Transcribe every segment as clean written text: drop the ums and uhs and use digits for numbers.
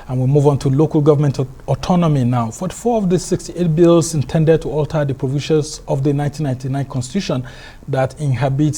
And we move on to local government autonomy now. 44 of the 68 bills intended to alter the provisions of the 1999 Constitution that inhibit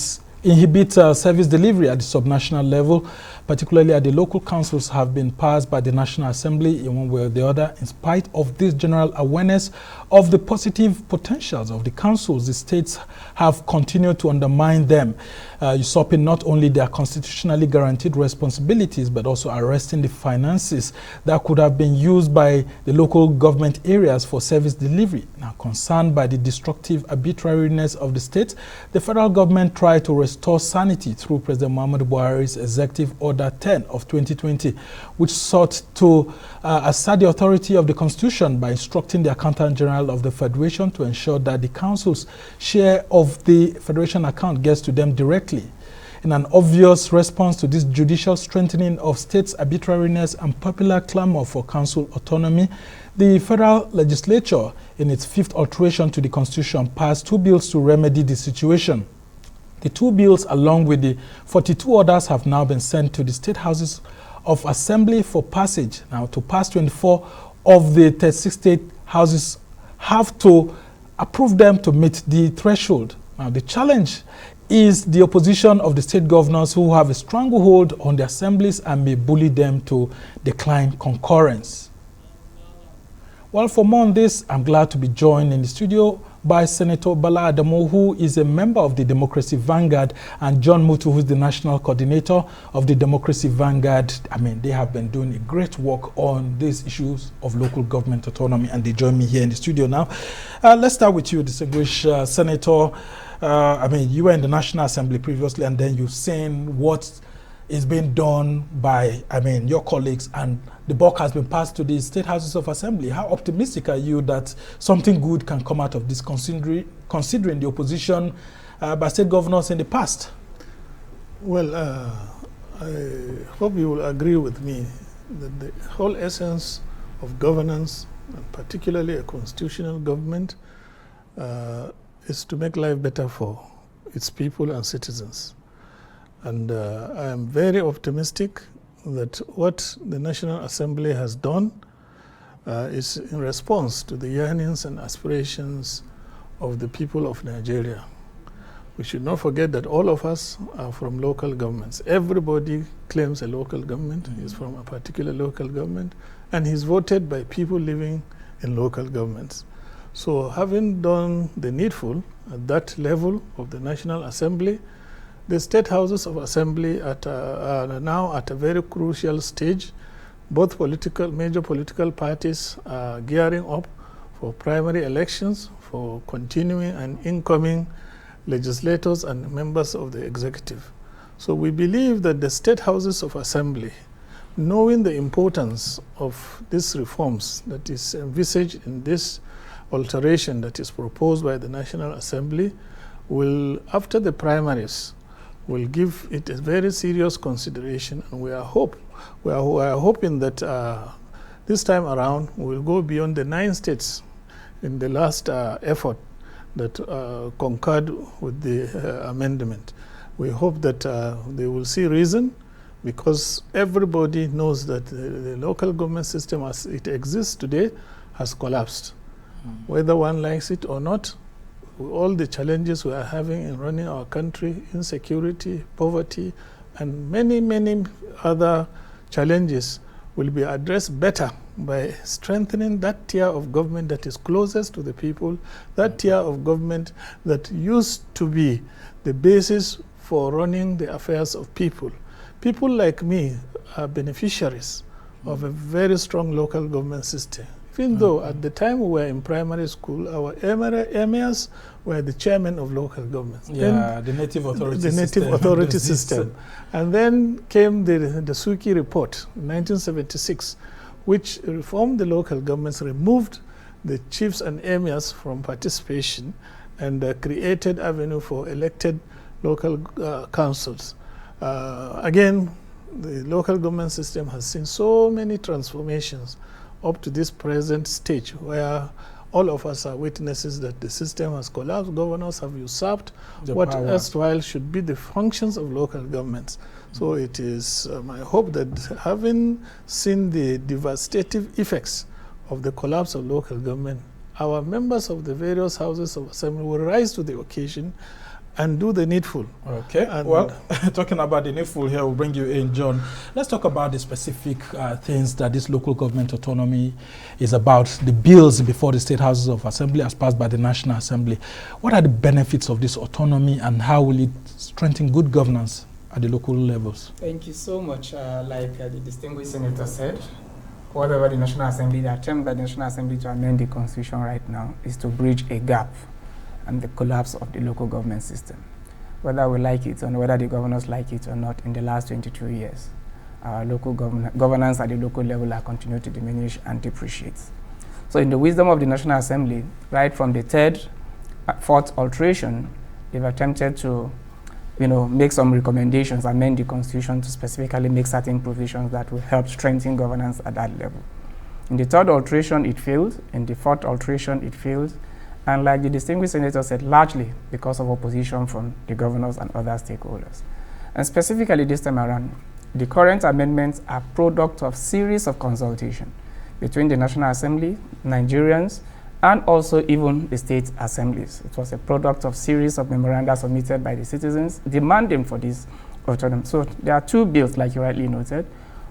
service delivery at the subnational level, particularly at the local councils, have been passed by the National Assembly in one way or the other. In spite of this general awareness of the positive potentials of the councils, the states have continued to undermine them, usurping not only their constitutionally guaranteed responsibilities, but also arresting the finances that could have been used by the local government areas for service delivery. Now, concerned by the destructive arbitrariness of the states, the federal government tried to restore sanity through President Muhammadu Buhari's Executive Order 10 of 2020, which sought to assert the authority of the Constitution by instructing the Accountant General of the Federation to ensure that the Council's share of the Federation account gets to them directly. In an obvious response to this judicial strengthening of states' arbitrariness and popular clamor for council autonomy, the federal legislature, in its fifth alteration to the Constitution, passed 2 bills to remedy the situation. The 2 bills, along with the 42 others, have now been sent to the State Houses of Assembly for passage. Now, to pass, 24 of the 36 state houses have to approve them to meet the threshold. Now, the challenge is the opposition of the state governors, who have a stranglehold on the assemblies and may bully them to decline concurrence. Well, for more on this, I'm glad to be joined in the studio by Senator Bala Adamu, who is a member of the Democracy Vanguard, and John Mutu, who is the national coordinator of the Democracy Vanguard. I mean, they have been doing a great work on these issues of local government autonomy, and they join me here in the studio now. Let's start with you, distinguished Senator. I mean, you were in the National Assembly previously, and then you've seen what is being done by, I mean, your colleagues, and the buck has been passed to the State Houses of Assembly. How optimistic are you that something good can come out of this, considering the opposition by state governors in the past? Well, I hope you will agree with me that the whole essence of governance, and particularly a constitutional government, is to make life better for its people and citizens. And I am very optimistic that what the National Assembly has done is in response to the yearnings and aspirations of the people of Nigeria. We should not forget that all of us are from local governments. Everybody claims a local government, is from a particular local government, and he's voted by people living in local governments. So having done the needful at that level of the National Assembly, the State Houses of Assembly are now at a very crucial stage. Both major political parties are gearing up for primary elections, for continuing and incoming legislators and members of the executive. So we believe that the State Houses of Assembly, knowing the importance of these reforms that is envisaged in this alteration that is proposed by the National Assembly, will, after the primaries, will give it a very serious consideration, and we are hoping that this time around we will go beyond the 9 states in the last effort that concurred with the amendment. We hope that they will see reason, because everybody knows that the local government system as it exists today has collapsed. Whether one likes it or not, all the challenges we are having in running our country, insecurity, poverty, and many, many other challenges will be addressed better by strengthening that tier of government that is closest to the people, that tier of government that used to be the basis for running the affairs of people. People like me are beneficiaries of a very strong local government system. Even though at the time we were in primary school, our emirs were the chairman of local governments. Yeah, the native authority system. The native authority system. And then came the Suki report in 1976, which reformed the local governments, removed the chiefs and emirs from participation, and created avenue for elected local councils. Again, the local government system has seen so many transformations up to this present stage, where all of us are witnesses that the system has collapsed. Governors have usurped what erstwhile should be the functions of local governments. So it is my hope that having seen the devastating effects of the collapse of local government, our members of the various houses of assembly will rise to the occasion and do the needful. Okay, and well, talking about the needful here, we'll bring you in, John. Let's talk about the specific things that this local government autonomy is about, the bills before the state houses of assembly as passed by the National Assembly. What are the benefits of this autonomy and how will it strengthen good governance at the local levels? Thank you so much. Like the distinguished senator said, whatever the National Assembly, the attempt by the National Assembly to amend the Constitution right now is to bridge a gap and the collapse of the local government system. Whether we like it or whether the governors like it or not, in the last 22 years, our local governance at the local level are continuing to diminish and depreciate. So in the wisdom of the National Assembly, right from the third, fourth alteration, they've attempted to make some recommendations, amend the Constitution to specifically make certain provisions that will help strengthen governance at that level. In the third alteration, it failed. In the fourth alteration, it failed. And like the distinguished senator said, largely because of opposition from the governors and other stakeholders. And specifically this time around, the current amendments are product of series of consultation between the National Assembly, Nigerians, and also even the state assemblies. It was a product of series of memoranda submitted by the citizens demanding for this autonomy. So there are two bills, like you rightly noted.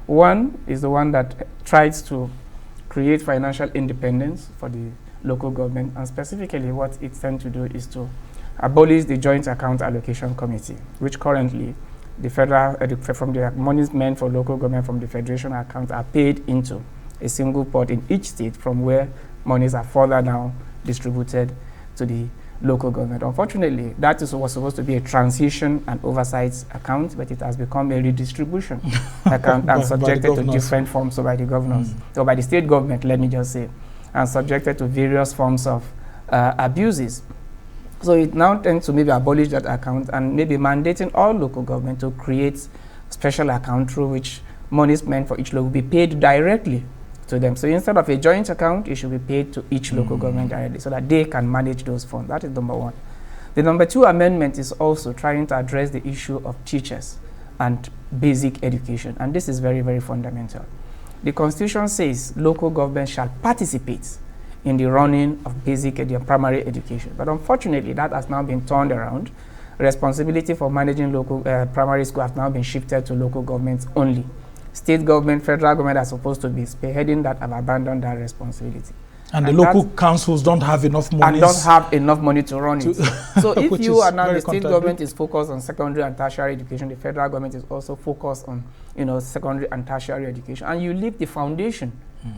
One is the one that tries to create financial independence for the local government, and specifically what it tends to do is to abolish the Joint Account Allocation Committee, which currently the federal, from the monies meant for local government from the federation account are paid into a single pot in each state from where monies are further now distributed to the local government. Unfortunately, that was supposed to be a transition and oversight account, but it has become a redistribution account and subjected to different forms by the governors, or by the state government, let me just say, and subjected to various forms of abuses. So it now tends to maybe abolish that account and maybe mandating all local government to create special account through which monies meant for each local will be paid directly to them. So instead of a joint account, it should be paid to each local government directly so that they can manage those funds. That is number one. The number two amendment is also trying to address the issue of teachers and basic education. And this is very, very fundamental. The Constitution says local government shall participate in the running of basic and primary education. But unfortunately, that has now been turned around. Responsibility for managing local primary school has now been shifted to local governments only. State government, federal government are supposed to be spearheading that, have abandoned that responsibility. And the local councils don't have enough money. And don't have enough money to run it. So if you are now, the state government is focused on secondary and tertiary education, the federal government is also focused on secondary and tertiary education, and you leave the foundation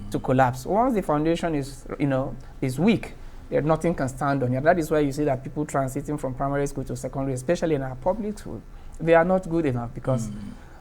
to collapse. Once the foundation is weak, nothing can stand on it. That is why you see that people transiting from primary school to secondary, especially in our public school, they are not good enough because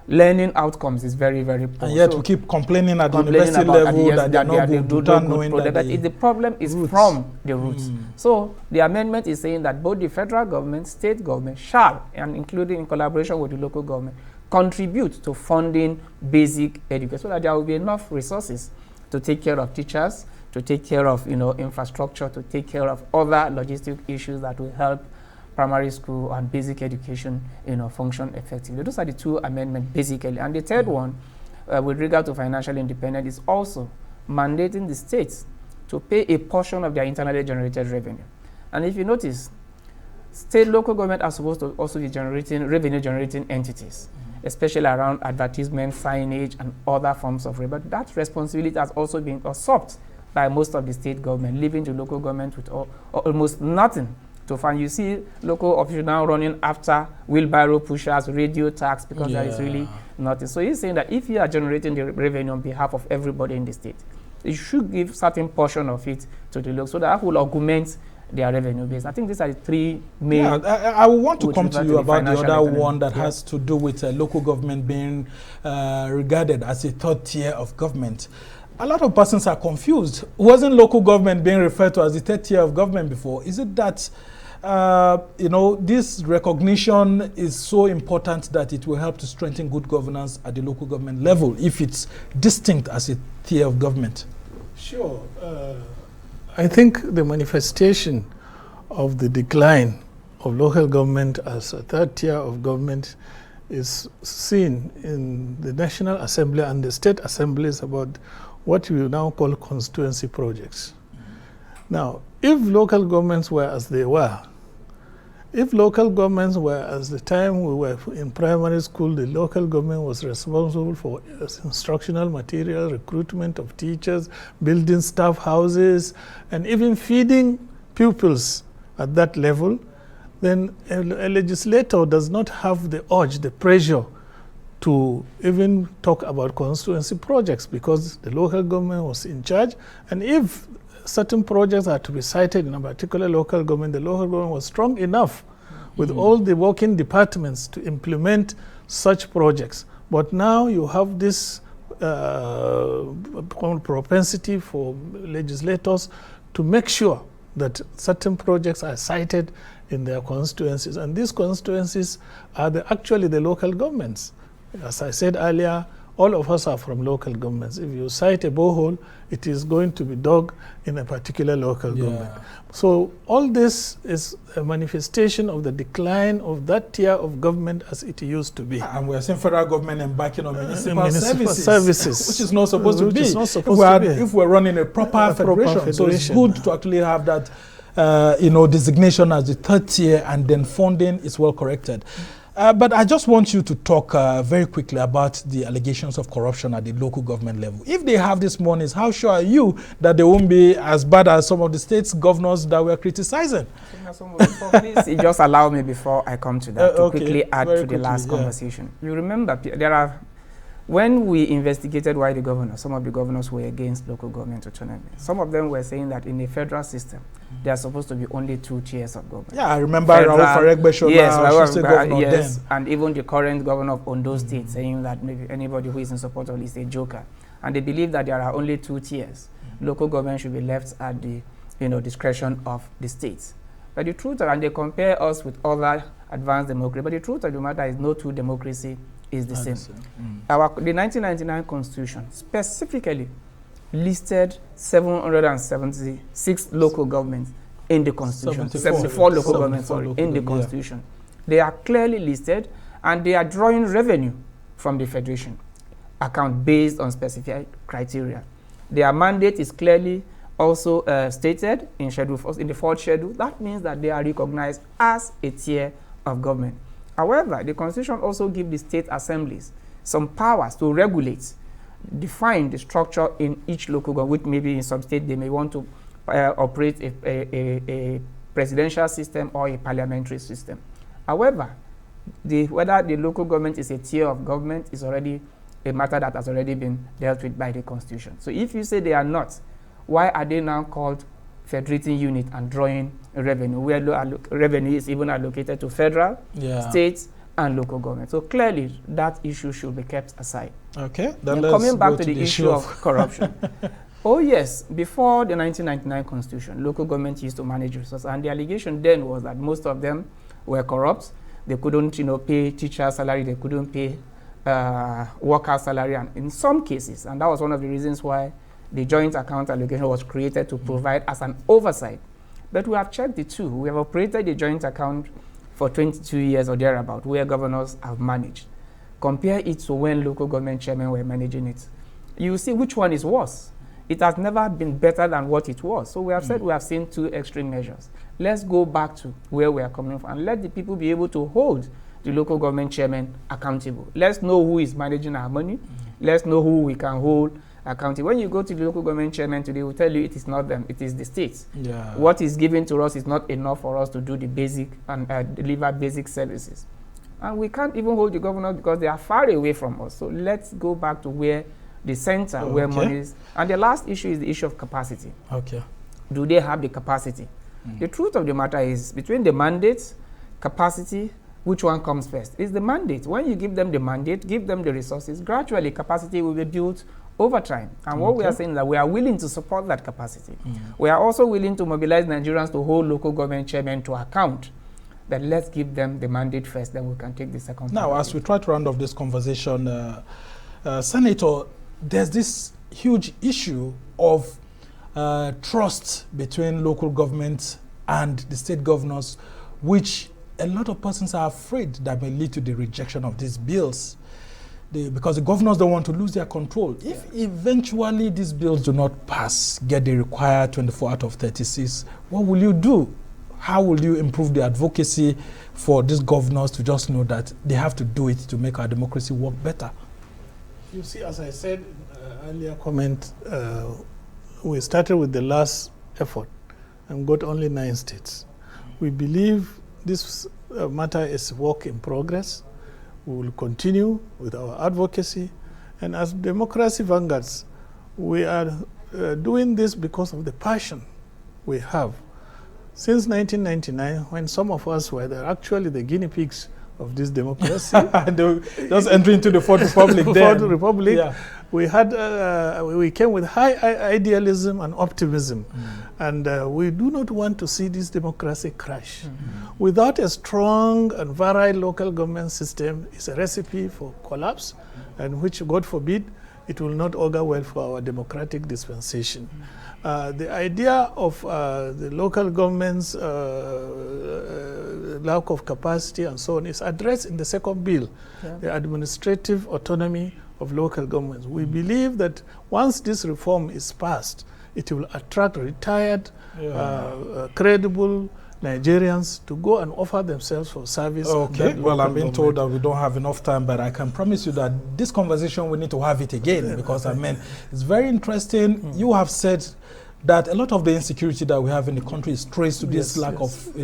learning outcomes is very, very poor. And yet we keep complaining at the university level that they're not good, the problem is from the roots. So the amendment is saying that both the federal government, state government shall, and including in collaboration with the local government, contribute to funding basic education so that there will be enough resources to take care of teachers, to take care of infrastructure, to take care of other logistic issues that will help primary school and basic education function effectively. Those are the two amendments basically. And the third one, with regard to financial independence, is also mandating the states to pay a portion of their internally generated revenue. And if you notice, state local government are supposed to also be generating revenue-generating entities, especially around advertisement, signage, and other forms of revenue. But that responsibility has also been usurped by most of the state government, leaving the local government with almost nothing to fund. You see local officials now running after wheelbarrow pushers, radio tax, because there is really nothing. So he's saying that if you are generating the revenue on behalf of everybody in the state, you should give certain portion of it to the local, so that will augment their revenue base. I think these are the three main. I want to come to you about the other one that has to do with local government being regarded as a third tier of government. A lot of persons are confused. Wasn't local government being referred to as the third tier of government before? Is it that this recognition is so important that it will help to strengthen good governance at the local government level if it's distinct as a tier of government? Sure. I think the manifestation of the decline of local government as a third tier of government is seen in the National Assembly and the state assemblies about what we now call constituency projects. Now, if local governments were as they were, if local governments were as the time we were in primary school, the local government was responsible for instructional material, recruitment of teachers, building staff houses, and even feeding pupils at that level, then a legislator does not have the urge, the pressure to even talk about constituency projects because the local government was in charge. And if certain projects are to be cited in a particular local government, the local government was strong enough with all the working departments to implement such projects. But now you have this propensity for legislators to make sure that certain projects are cited in their constituencies. And these constituencies are actually the local governments. As I said earlier, all of us are from local governments. If you cite a borehole, it is going to be dug in a particular local government. So all this is a manifestation of the decline of that tier of government as it used to be. And we're seeing federal government embarking on municipal services, which is not supposed to be. If we're running a proper federation. So it's good to actually have that designation as the third tier, and then funding is well corrected. But I just want you to talk very quickly about the allegations of corruption at the local government level. If they have these monies, how sure are you that they won't be as bad as some of the states' governors that we're criticizing? Please just allow me before I come to that to quickly add to the last conversation. You remember, when we investigated why the governors, some of the governors were against local government autonomy. Some of them were saying that in the federal system, there are supposed to be only 2 tiers of government. Yeah, I remember Raul Faregbeshola, and even the current governor of Ondo State saying that maybe anybody who is in support of is a joker. And they believe that there are only 2 tiers. Local government should be left at the discretion of the states. But the truth, and they compare us with other advanced democracy, but the truth of the matter is no 2 democracy is the same. The 1999 Constitution specifically listed 776 local governments in the Constitution. 74 local governments, in the Constitution. They are clearly listed, and they are drawing revenue from the Federation account based on specific criteria. Their mandate is clearly also stated in Schedule 4, in the 4th schedule. That means that they are recognized as a tier of government. However, the Constitution also gives the state assemblies some powers to regulate, define the structure in each local government, which maybe in some state they may want to operate a presidential system or a parliamentary system. However, whether the local government is a tier of government is already a matter that has already been dealt with by the Constitution. So if you say they are not, why are they now called federating unit and drawing revenue, where revenue is even allocated to federal, states, and local government? So clearly, that issue should be kept aside. Okay. Then coming back to the issue of corruption. Oh yes, before the 1999 Constitution, local government used to manage resources, and the allegation then was that most of them were corrupt. They couldn't, pay teacher salary. They couldn't pay worker salary, and in some cases, and that was one of the reasons why the joint account allocation was created to provide as an oversight. But we have checked the two. We have operated the joint account for 22 years or thereabout, where governors have managed. Compare it to when local government chairmen were managing it. You see which one is worse. It has never been better than what it was. So we have said we have seen 2 extreme measures. Let's go back to where we are coming from and let the people be able to hold the local government chairman accountable. Let's know who is managing our money. Let's know who we can hold accountable. When you go to the local government chairman today, they will tell you it is not them, it is the states. What is given to us is not enough for us to do the basic and deliver basic services. And we can't even hold the governors because they are far away from us. So let's go back to where the center, where money is. And the last issue is the issue of capacity. Do they have the capacity? The truth of the matter is, between the mandates, capacity, which one comes first? It's the mandate. When you give them the mandate, give them the resources, gradually capacity will be built over time. And what we are saying is that we are willing to support that capacity. We are also willing to mobilize Nigerians to hold local government chairmen to account. But let's give them the mandate first, then we can take the second. Now, as we try to round off this conversation, Senator, there's this huge issue of trust between local government and the state governors, which a lot of persons are afraid that may lead to the rejection of these bills. Because the governors don't want to lose their control. If eventually these bills do not pass, get the required 24 out of 36, what will you do? How will you improve the advocacy for these governors to just know that they have to do it to make our democracy work better? You see, as I said earlier comment, we started with the last effort and got only 9 states. We believe this matter is work in progress. We will continue with our advocacy. And as democracy vanguards, we are doing this because of the passion we have. Since 1999, when some of us were actually the guinea pigs of this democracy. Just entering into the Fourth Republic then. Fourth Republic, yeah. We came with high idealism and optimism. And we do not want to see this democracy crash. Without a strong and varied local government system, it's a recipe for collapse, and which, God forbid, it will not augur well for our democratic dispensation. The idea of the local government's lack of capacity and so on is addressed in the second bill, the administrative autonomy of local governments. We believe that once this reform is passed, it will attract retired, credible Nigerians to go and offer themselves for service. Okay, well, I'm being told that we don't have enough time, but I can promise you that this conversation, we need to have it again, because I mean, it's very interesting. You have said that a lot of the insecurity that we have in the country is traced to this lack of,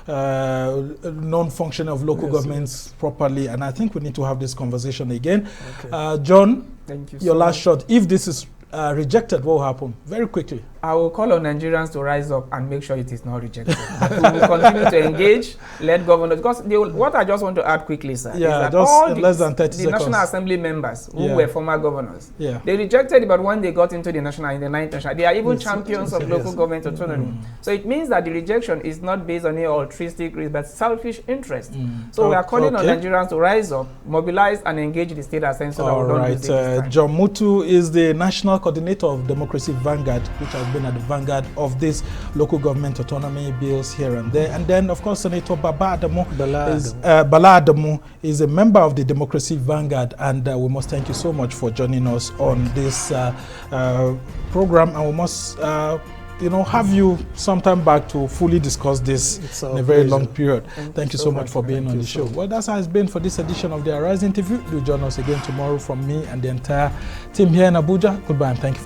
non-functioning of local governments properly, and I think we need to have this conversation again. Okay. John, thank you. Your last shot. If this is rejected, what will happen? Very quickly. I will call on Nigerians to rise up and make sure it is not rejected. We will continue to engage, let governors, because what I just want to add quickly, sir, is that all less than 30 seconds. National Assembly members who were former governors, they rejected it, but when they got into the national, in the 9th national, they are even champions of local government autonomy. So it means that the rejection is not based on any altruistic reason, but selfish interest. So we are calling on Nigerians to rise up, mobilize, and engage the state assembly so that we don't lose this time. John Mutu is the national coordinator of Democracy Vanguard, which has been at the vanguard of these local government autonomy bills here and there. And then, of course, Senator Bala Adamu is a member of the Democracy Vanguard, and we must thank you so much for joining us on this program, and we must have you sometime back to fully discuss this in a very long period. Thank you so much for being on the show. Well, that's how it's been for this edition of the Arise interview. Do join us again tomorrow from me and the entire team here in Abuja. Goodbye and thank you.